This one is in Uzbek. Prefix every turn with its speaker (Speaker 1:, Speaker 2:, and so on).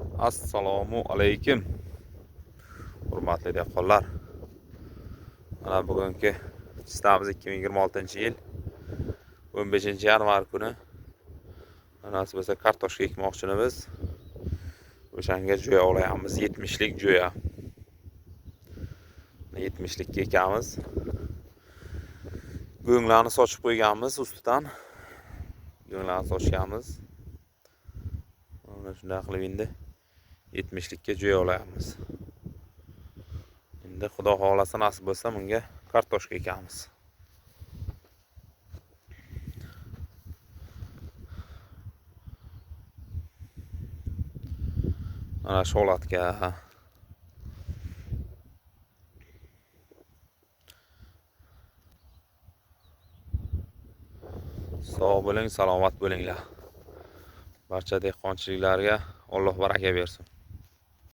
Speaker 1: Assalomu alaykum. Hurmatli dehqonlar. Mana bugungi chistamiz 2026-yil 15-yanvar kuni. Nasib bo'lsa kartoshka ekmoqchimiz. O'shanga jo'ya olayapmiz, 70lik jo'ya. 70lik ekamiz. Go'nglarni sochib qo'yganmiz ustidan. Go'nglarni sochganmiz. Mana shunday qilib endi 70likka jo'ya olayapmiz. Endi Xudo xolasa nasib bo'lsa bunga kartoshka ekamiz. Mana shu holatga sog' bo'ling, salomat bo'linglar. Barcha dehqonchiliklarga Alloh baraka bersin.